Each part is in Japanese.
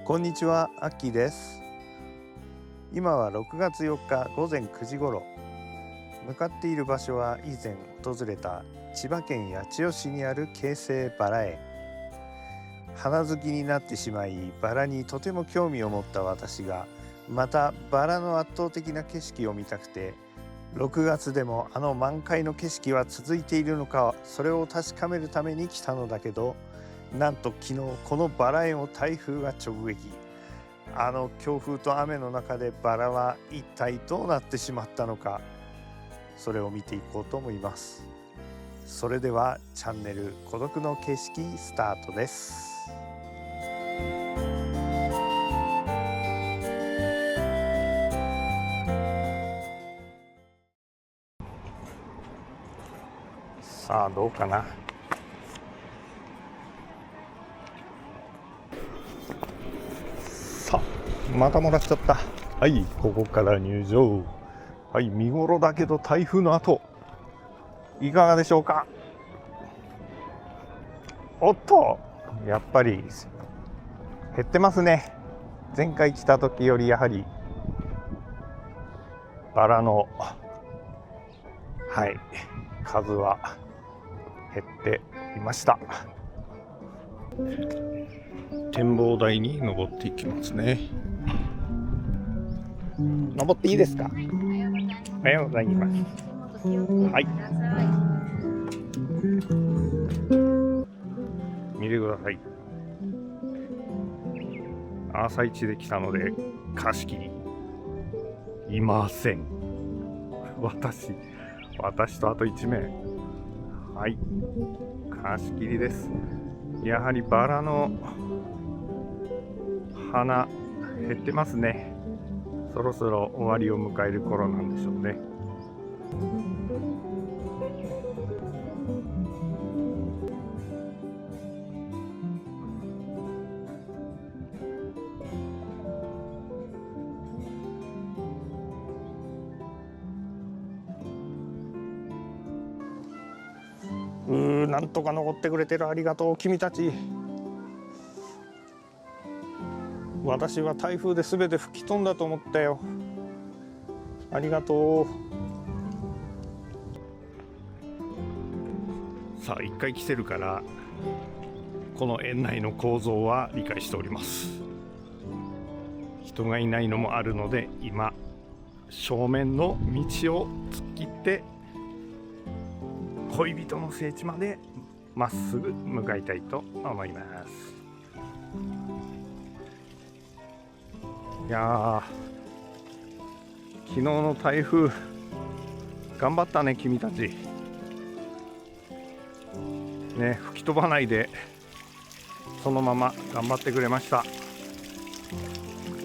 こんにちは、アッキーです。今は6月4日午前9時頃、向かっている場所は以前訪れた千葉県八千代市にある京成バラ園。花好きになってしまい、バラにとても興味を持った私が、またバラの圧倒的な景色を見たくて、6月でもあの満開の景色は続いているのか、それを確かめるために来たのだけど、なんと昨日このバラ園を台風が直撃。あの強風と雨の中でバラは一体どうなってしまったのか、それを見ていこうと思います。それではチャンネル孤独の景色スタートです。さあどうかな。さあまた漏らしちゃった。はい、ここから入場。はい、見頃だけど台風の後いかがでしょうか。おっと、やっぱり減ってますね。前回来た時よりやはりバラの数は減っていました。展望台に登っていきますね。登っていいですか。おはようございます。はい、見てください。朝一で来たので貸し切りいません。私とあと1名、はい、貸し切りです。やはりバラの花減ってますね。そろそろ終わりを迎える頃なんでしょうね。なんとか残ってくれてる。ありがとう君たち。私は台風で全て吹き飛んだと思ったよ。ありがとう。さあ1回来てるからこの園内の構造は理解しております。人がいないのもあるので、今正面の道を突っ切って恋人の聖地までまっすぐ向かいたいと思います。いやー、昨日の台風頑張ったね君たちね。吹き飛ばないでそのまま頑張ってくれました。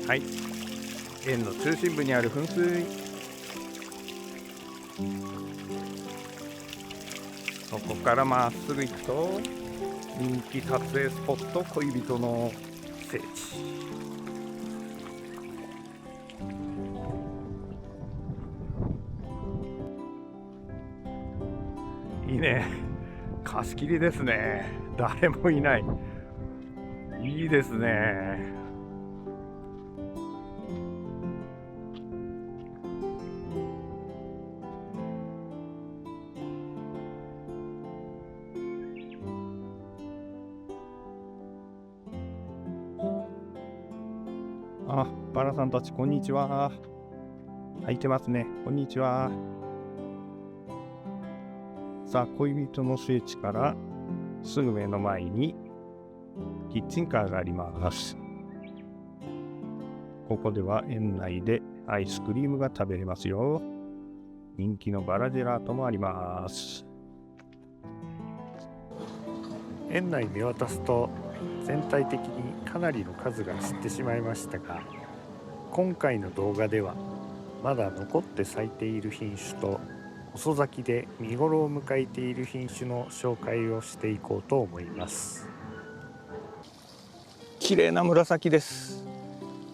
はい、園の中心部にある噴水、そこからまっすぐ行くと人気撮影スポット、恋人の聖地。いいね、貸し切りですね。誰もいない。いいですね。あ、バラさんたちこんにちは。空いてますね。こんにちは。さあ、恋人の聖地からすぐ目の前にキッチンカーがあります。ここでは園内でアイスクリームが食べれますよ。人気のバラジェラートもあります。園内見渡すと全体的にかなりの数が散ってしまいましたが、今回の動画ではまだ残って咲いている品種と遅咲きで見頃を迎えている品種の紹介をしていこうと思います。綺麗な紫です。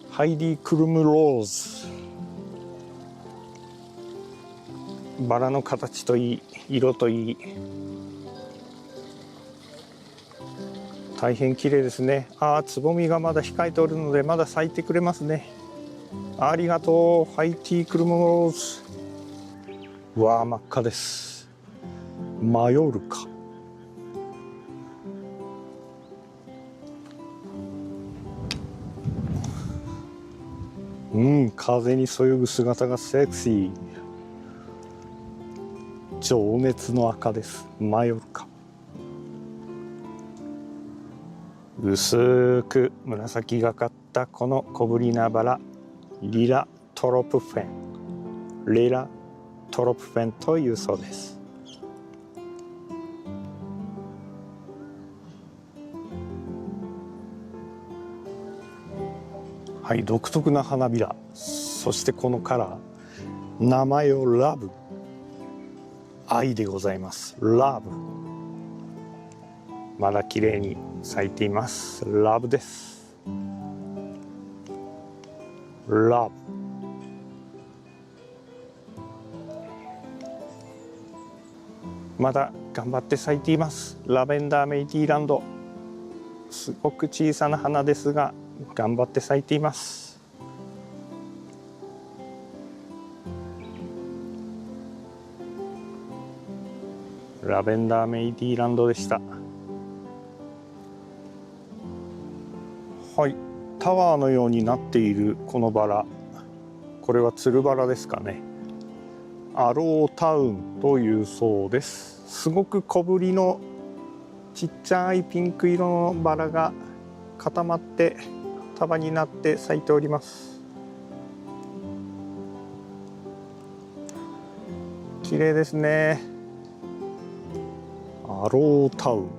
ハイディクルムローズ。バラの形といい、色といい、大変綺麗ですね。つぼみがまだ控えておるのでまだ咲いてくれますね。ありがとう。ハイティークルモローズ。うわー、真っ赤です。マヨルカ。風にそよぐ姿がセクシー。情熱の赤です。マヨルカ。薄く紫がかったこの小ぶりなバラ、リラトロプフェン、リラトロプフェンというそうです。はい、独特な花びら、そしてこのカラー、名前をラブ、愛でございます。ラブ、まだ綺麗に咲いています。ラブです。ラブ。まだ頑張って咲いています。ラベンダーメイティーランド。すごく小さな花ですが頑張って咲いています。ラベンダーメイティーランドでした。はい、タワーのようになっているこのバラ、これはつるバラですかね。アロータウンというそうです。すごく小ぶりのちっちゃいピンク色のバラが固まって束になって咲いております。綺麗ですね。アロータウン、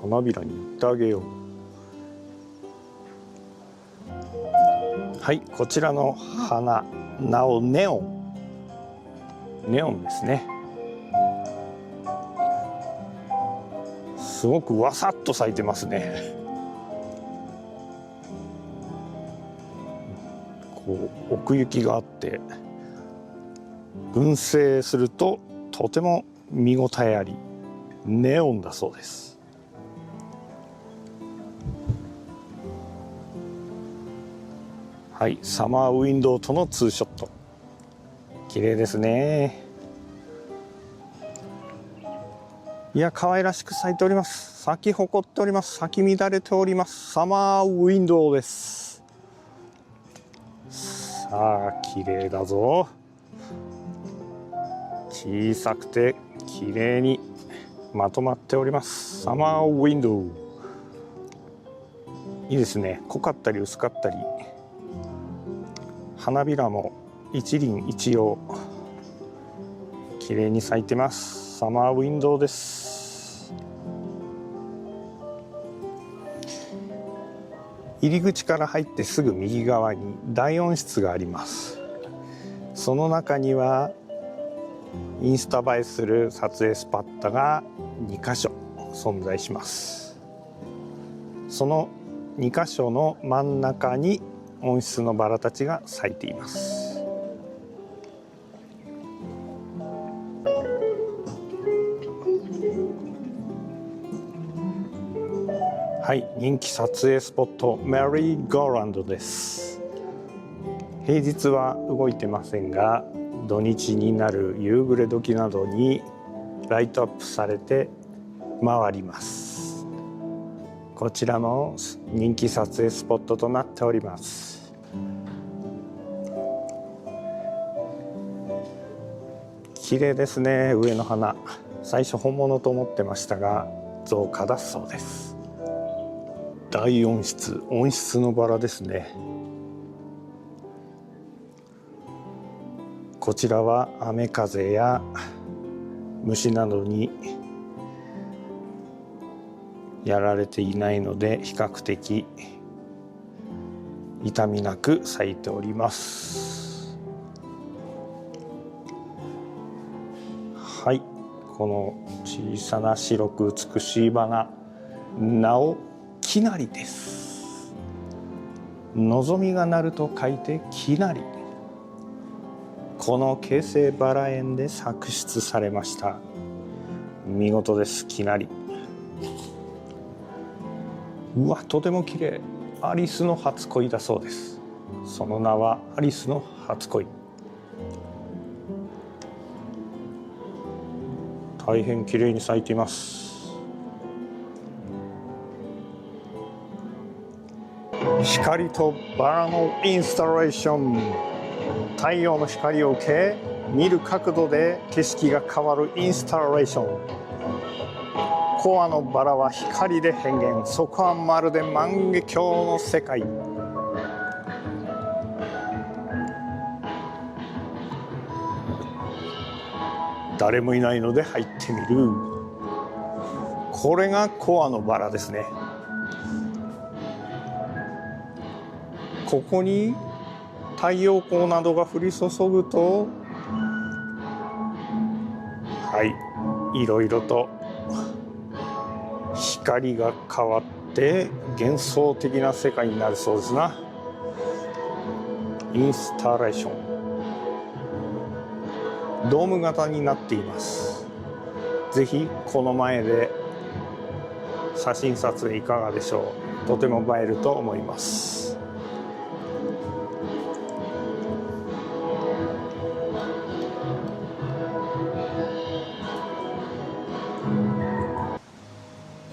花びらに行ってあげよう。はい、こちらの花、名をネオン、ネオンですね。すごくわさっと咲いてますね。こう奥行きがあって群生するととても見応えあり、ネオンだそうです。はい、サマーウィンドウとのツーショット、綺麗ですね。いや、可愛らしく咲いております。咲き誇っております。咲き乱れております。サマーウィンドウです。さあ、綺麗だぞ。小さくて綺麗にまとまっております。サマーウィンドウ、いいですね。濃かったり薄かったり、花びらも一輪一葉綺麗に咲いてます。サマーウィンドウです。入り口から入ってすぐ右側に大温室があります。その中にはインスタ映えする撮影スポットが2カ所存在します。その2カ所の真ん中に温室のバラたちが咲いています。はい、人気撮影スポットメリーゴーランドです。平日は動いてませんが、土日になる夕暮れ時などにライトアップされて回ります。こちらも人気撮影スポットとなっております。綺麗ですね。上の花、最初本物と思ってましたが造花だそうです。大温室、温室のバラですね。こちらは雨風や虫などにやられていないので比較的傷みなく咲いております。はい、この小さな白く美しい花、名をきなりです。望みがなると書いてきなり。この京成バラ園で作出されました。見事です。きなりうわ、とても綺麗。アリスの初恋だそうです。その名はアリスの初恋。大変綺麗に咲いています。光とバラのインスタレーション。太陽の光を受け、見る角度で景色が変わるインスタレーション。コアのバラは光で変幻。そこはまるで万華鏡の世界。誰もいないので入ってみる。これがコアのバラですね。ここに太陽光などが降り注ぐと、いろいろと光が変わって幻想的な世界になるそうですな。インスタレーション。ドーム型になっています。ぜひこの前で写真撮影いかがでしょう。とても映えると思います。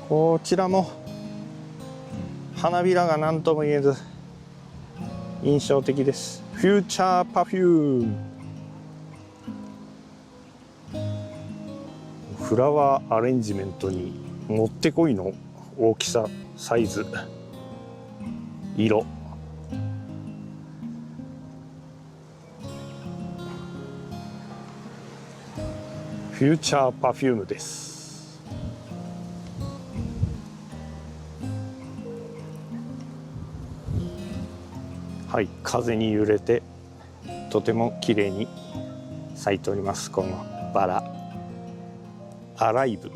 こちらも花びらが何とも言えず印象的です。フューチャーパフューム。フラワーアレンジメントにもってこいの大きさ、サイズ、色。フューチャーパフュームです。はい、風に揺れてとても綺麗に咲いております。このバラ、アライブ。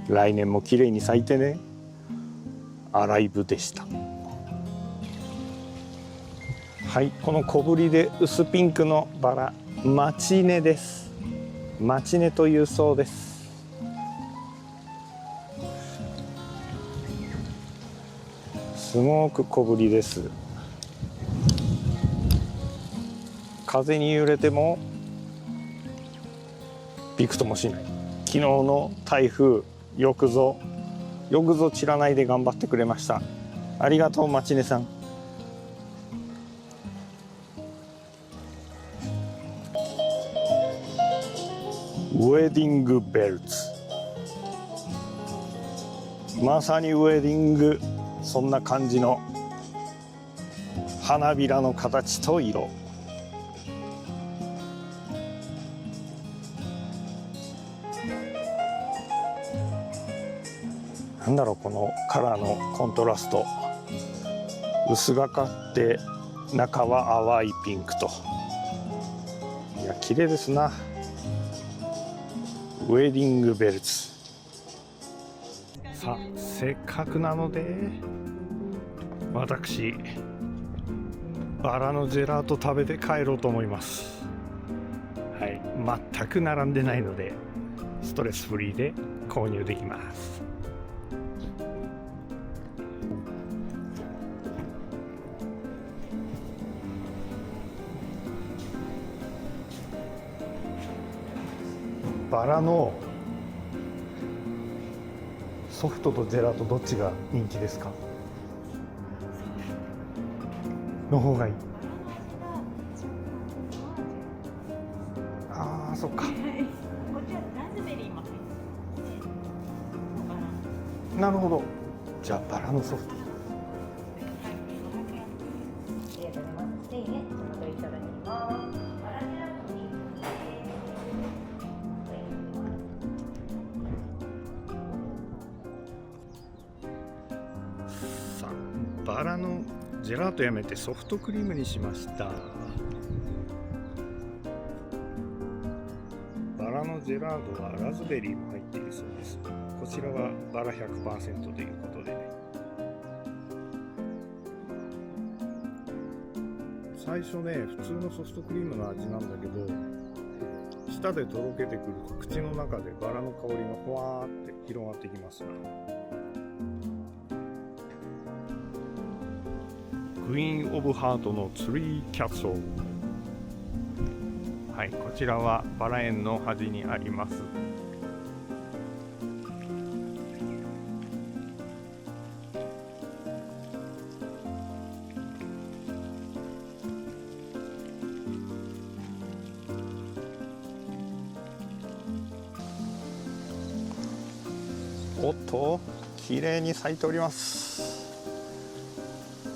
来年も綺麗に咲いてね。アライブでした。はい、この小ぶりで薄ピンクのバラ、マチネです。マチネというそうです。すごく小ぶりです。風に揺れてもびくともしない。昨日の台風、よくぞ散らないで頑張ってくれました。ありがとう、マチネさん。ウェディングベルツ。まさにウェディング、そんな感じの花びらの形と色。なんだろう、このカラーのコントラスト。薄がかって中は淡いピンクと。いや、綺麗ですな。ウェディングベルツ。さあ、せっかくなので私バラのジェラート食べて帰ろうと思います。はい、全く並んでないのでストレスフリーで購入できます。バラのソフトとジェラートどっちが人気ですか？の方がいい。ああ、そっか。なるほど。じゃあバラのソフト。さあ、バラのジェラートやめてソフトクリームにしました。バラのジェラートはラズベリーも入っているそうです。こちらはバラ 100% ということで、さ最初ね、普通のソフトクリームの味なんだけど、舌でとろけてくると口の中でバラの香りがふわーって広がってきますが、クイーン・オブ・ハートのツリー・キャッスル。はい、こちらはバラ園の端にあります。おっと、綺麗に咲いております。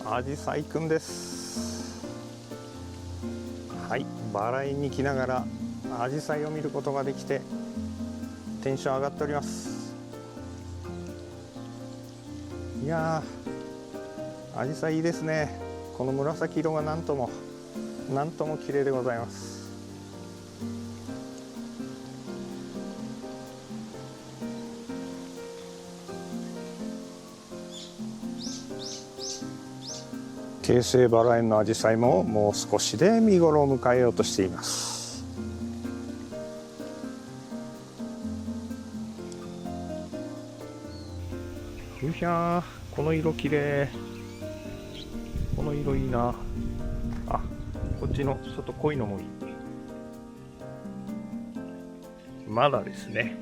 アジサイくんです。はい、バラ園に来ながらアジサイを見ることができてテンション上がっております。いやー、アジサイいいですね。この紫色がなんとも綺麗でございます。京成バラ園のアジサイももう少しで見頃を迎えようとしています。うひゃー、この色きれい。この色いいな。あ、こっちのちょっと濃いのもいい。まだですね。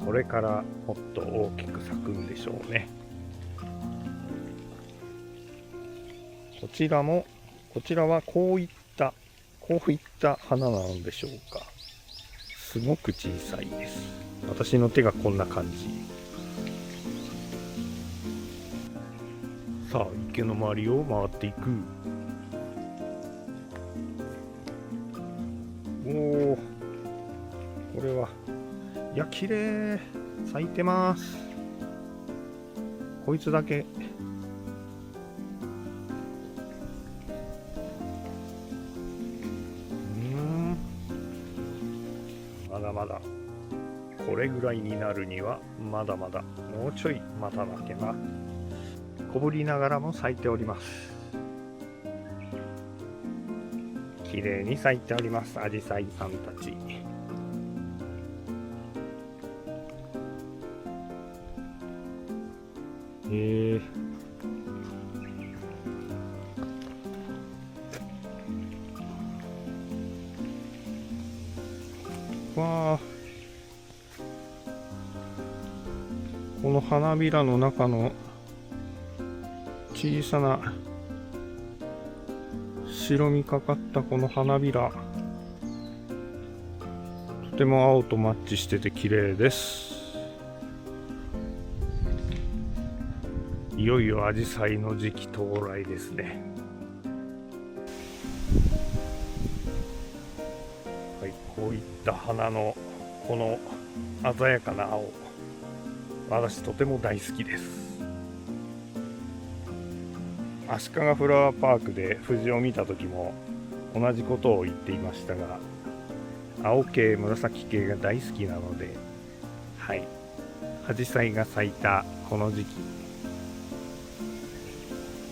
これからもっと大きく咲くんでしょうね。こちらはこういった花なんでしょうか。すごく小さいです。私の手がこんな感じ。さあ、池の周りを回っていく。おお、これは、いや、綺麗。咲いてます。こいつだけまだまだこれぐらいになるにはまだまだもうちょい待たなきゃな。小ぶりながらも咲いております。綺麗に咲いております、アジサイさんたち。わあ、この花びらの中の小さな白みかかったこの花びら、とても青とマッチしてて綺麗です。いよいよアジサイの時期到来ですね。はい、こういった花のこの鮮やかな青、私とても大好きです。足利フラワーパークで藤を見た時も同じことを言っていましたが、青系紫系が大好きなので、はい、アジサイが咲いたこの時期、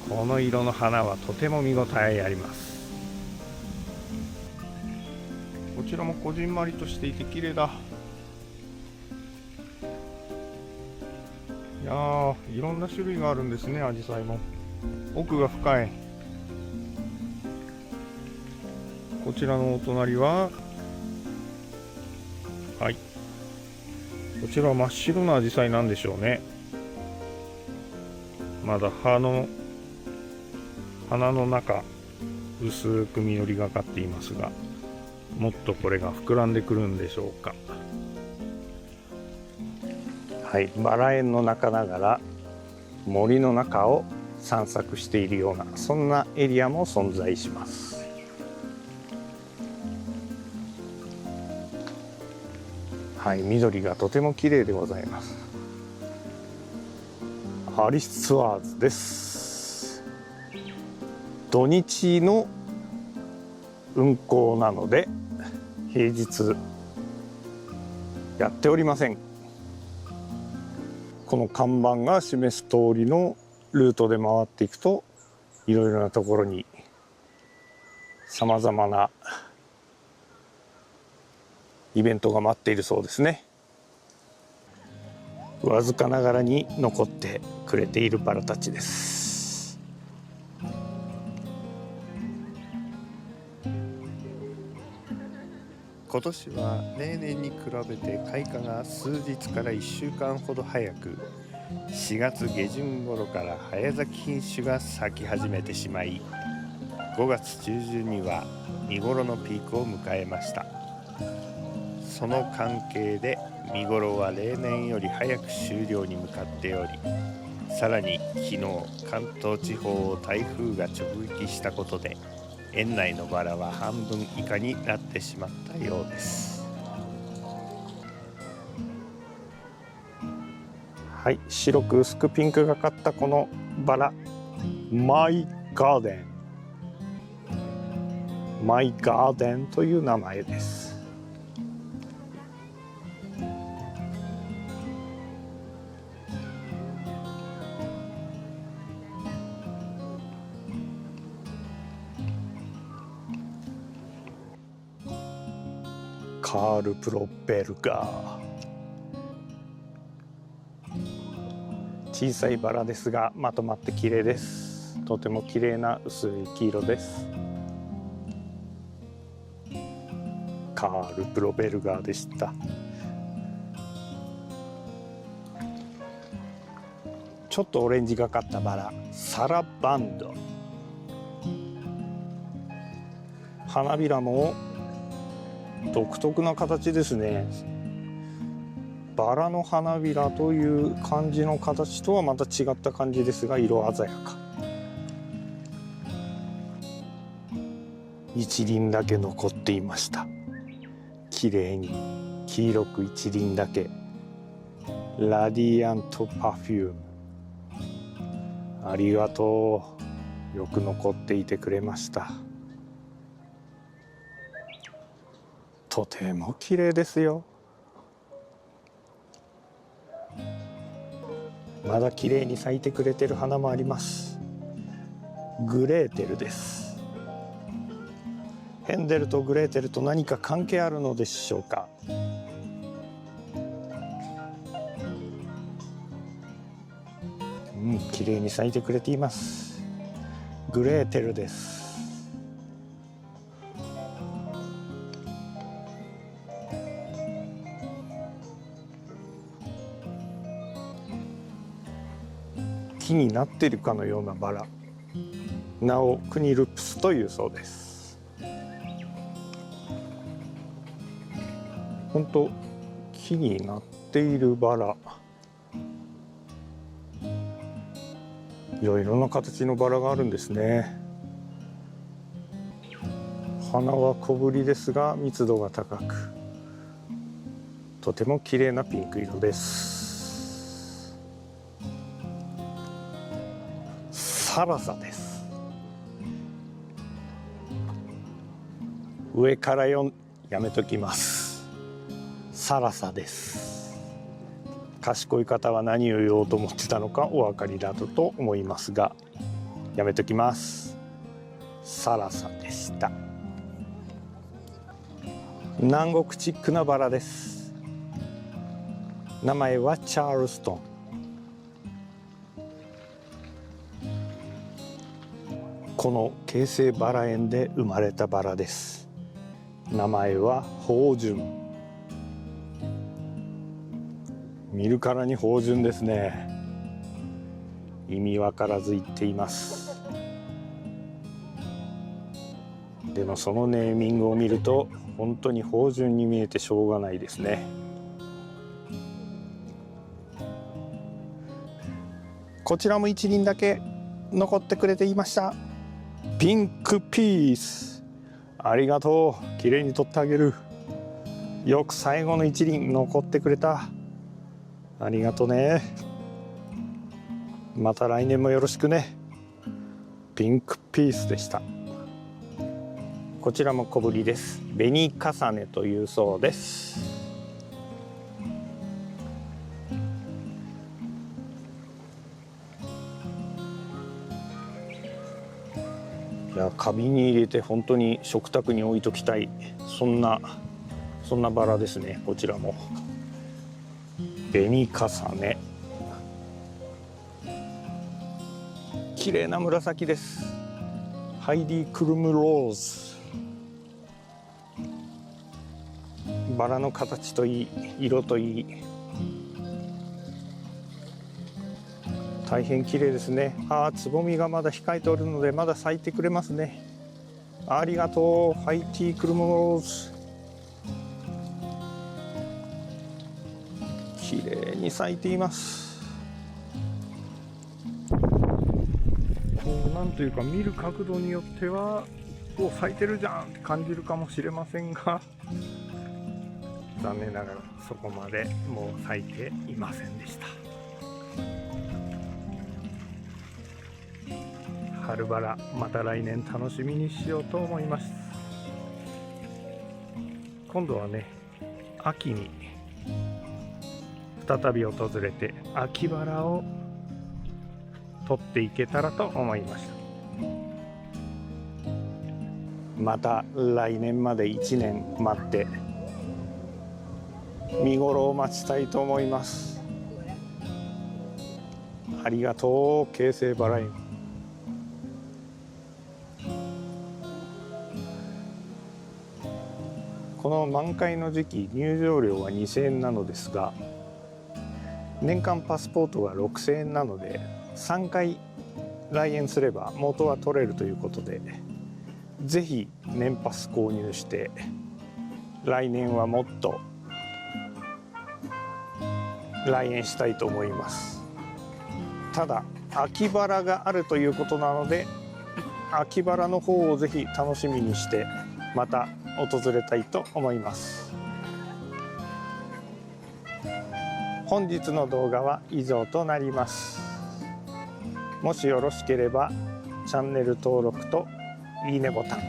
この色の花はとても見応えあります。こちらもこじんまりとしていて綺麗だ。いやー、いろんな種類があるんですね、アジサイも。奥が深い。こちらのお隣は、はい、こちらは真っ白なアジサイなんでしょうね。まだ花の中薄く緑がかっていますが、もっとこれが膨らんでくるんでしょうか。はい、バラ園の中ながら森の中を散策しているような、そんなエリアも存在します。はい、緑がとても綺麗でございます。アリスツアーズです。土日の運行なので平日やっておりません。この看板が示す通りのルートで回っていくと、いろいろなところにさまざまなイベントが待っているそうですね。わずかながらに残ってくれているバラたちです。今年は例年に比べて開花が数日から1週間ほど早く、4月下旬頃から早咲き品種が咲き始めてしまい、5月中旬には見頃のピークを迎えました。その関係で見頃は例年より早く終了に向かっており、さらに昨日関東地方を台風が直撃したことで、園内のバラは半分以下になってしまったようです。はい、白く薄くピンクがかったこのバラ、マイガーデンという名前です。カール・プロペルガー、小さいバラですがまとまって綺麗です。とても綺麗な薄い黄色です。カール・プロペルガーでした。ちょっとオレンジがかったバラ、サラバンド。花びらも独特な形ですね。バラの花びらという感じの形とはまた違った感じですが、色鮮やか。一輪だけ残っていました。綺麗に黄色く一輪だけ。ラディアントパフューム、ありがとう。よく残っていてくれました。とても綺麗ですよ。まだ綺麗に咲いてくれてる花もあります。グレーテルです。ヘンデルとグレーテルと何か関係あるのでしょうか。綺麗に咲いてくれています。グレーテルです。木になっているかのようなバラ、名をクニルプスというそうです。本当木になっているバラ、いろいろな形のバラがあるんですね。花は小ぶりですが密度が高く、とても綺麗なピンク色です。サラサです。上からやめときます。サラサです。賢い方は何を言おうと思ってたのかお分かりだと思いますが、やめときます。サラサでした。南国チックなバラです。名前はチャールストン。この京成バラ園で生まれたバラです。名前は芳醇。見るからに芳醇ですね。意味わからず言っています。でもそのネーミングを見ると本当に芳醇に見えてしょうがないですね。こちらも一輪だけ残ってくれていました。ピンクピース、ありがとう。きれいに取ってあげる。よく最後の一輪残ってくれた。ありがとね。また来年もよろしくね。ピンクピースでした。こちらも小ぶりです。紅重ねというそうです。や花瓶に入れて本当に食卓に置いときたい、そんなバラですね。こちらも紅重ね、綺麗な紫です。ハイディクルムローズ。バラの形といい、色といい、大変綺麗ですね。つぼみがまだ控えておるのでまだ咲いてくれますね。ありがとう、ハイティークルムローズ。綺麗に咲いています。なんというか、見る角度によっては咲いてるじゃんって感じるかもしれませんが、残念ながらそこまでもう咲いていませんでした。春バラ、また来年楽しみにしようと思います。今度はね、秋に再び訪れて秋バラを取っていけたらと思いました。また来年まで1年待って見頃を待ちたいと思います。ありがとう、京成バラ園。この満開の時期、入場料は2000円なのですが、年間パスポートが6000円なので3回来園すれば元は取れるということで、ぜひ年パス購入して来年はもっと来園したいと思います。ただ秋バラがあるということなので、秋バラの方をぜひ楽しみにしてまた訪れたいと思います。本日の動画は以上となります。もしよろしければチャンネル登録といいねボタン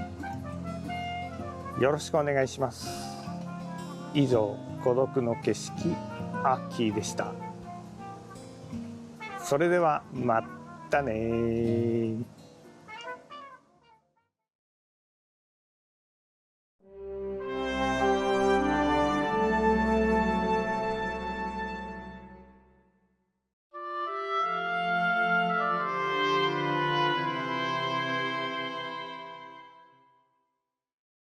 よろしくお願いします。以上、孤独の景色アッキーでした。それではまたね。